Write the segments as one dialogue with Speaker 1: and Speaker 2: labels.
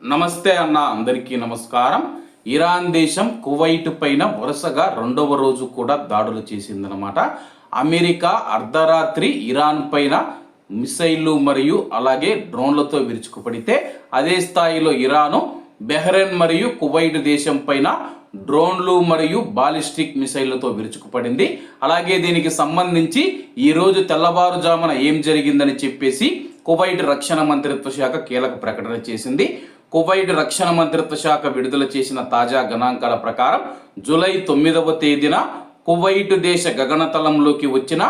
Speaker 1: నమస్తే అన్న, అందరికీ నమస్కారం. ఇరాన్ దేశం కువైట్ పైన వరుసగా రెండవ రోజు కూడా దాడులు చేసిందనమాట. అమెరికా అర్ధరాత్రి ఇరాన్ పైన మిసైళ్లు మరియు అలాగే డ్రోన్లతో విరుచుకుపడితే, అదే స్థాయిలో ఇరాను బెహ్రెన్ మరియు కువైట్ దేశం పైన డ్రోన్లు మరియు బాలిస్టిక్ మిసైళ్లతో విరుచుకుపడింది. అలాగే దీనికి సంబంధించి ఈరోజు తెల్లవారుజామున ఏం జరిగిందని చెప్పేసి కువైట్ రక్షణ మంత్రిత్వ శాఖ కీలక ప్రకటన చేసింది. కువైట్ రక్షణ మంత్రిత్వ శాఖ విడుదల చేసిన తాజా గణాంకాల ప్రకారం జూలై 9వ తేదీన కువైట్ దేశ గగనతలంలోకి వచ్చిన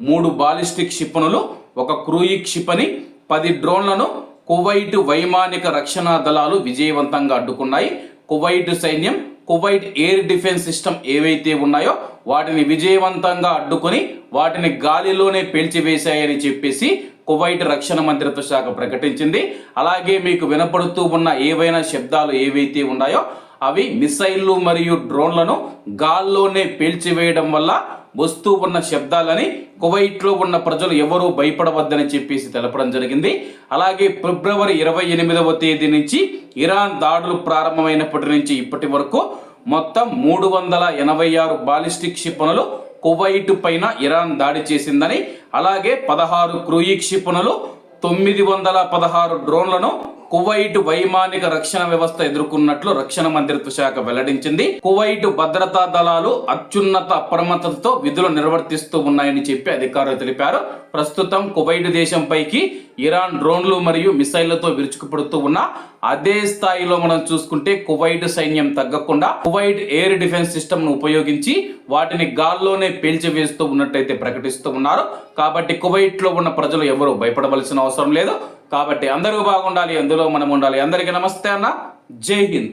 Speaker 1: 3 బాలిస్టిక్ క్షిపణులు, 1 క్రూయిజ్ క్షిపణి, 10 డ్రోన్లను కువైట్ వైమానిక రక్షణ దళాలు విజయవంతంగా అడ్డుకున్నాయి. కువైట్ సైన్యం కువైట్ ఎయిర్ డిఫెన్స్ సిస్టమ్ ఏవైతే ఉన్నాయో వాటిని విజయవంతంగా అడ్డుకొని వాటిని గాలిలోనే పేల్చివేశాయని చెప్పేసి కువైట్ రక్షణ మంత్రిత్వ శాఖ ప్రకటించింది. అలాగే మీకు వినపడుతూ ఉన్న ఏవైనా శబ్దాలు ఏవైతే ఉన్నాయో అవి మిసైళ్లు మరియు డ్రోన్లను గాల్లోనే పేల్చివేయడం వల్ల వస్తూ ఉన్న శబ్దాలని కువైట్లో ఉన్న ప్రజలు ఎవరూ భయపడవద్దని చెప్పేసి తెలపడం జరిగింది. అలాగే ఫిబ్రవరి 28వ తేదీ నుంచి ఇరాన్ దాడులు ప్రారంభమైనప్పటి నుంచి ఇప్పటి వరకు మొత్తం 386 బాలిస్టిక్ క్షిపణులు కువైట్ పైన ఇరాన్ దాడి చేసిందని, అలాగే 16 క్రూయిజ్ క్షిపణులు, 916 డ్రోన్లను కువైట్ వైమానిక రక్షణ వ్యవస్థ ఎదుర్కొన్నట్లు రక్షణ మంత్రిత్వ శాఖ వెల్లడించింది. కువైట్ భద్రతా దళాలు అత్యున్నత అప్రమత్తతతో విధులు నిర్వర్తిస్తూ ఉన్నాయని చెప్పి అధికారులు తెలిపారు. ప్రస్తుతం కువైట్ దేశంపైకి ఇరాన్ డ్రోన్లు మరియు మిసైళ్లతో విరుచుకుపడుతూ ఉన్న అదే స్థాయిలో మనం చూసుకుంటే కువైట్ సైన్యం తగ్గకుండా కువైట్ ఎయిర్ డిఫెన్స్ సిస్టమ్ ను ఉపయోగించి వాటిని గాల్లోనే పేల్చివేస్తూ ఉన్నట్టయితే ప్రకటిస్తూ ఉన్నారు. కాబట్టి కువైట్ లో ఉన్న ప్రజలు ఎవరు భయపడవలసిన అవసరం లేదు. కాబట్టి అందరూ బాగుండాలి, అందులో మనం ఉండాలి. అందరికీ నమస్తే అన్న, జై హింద్.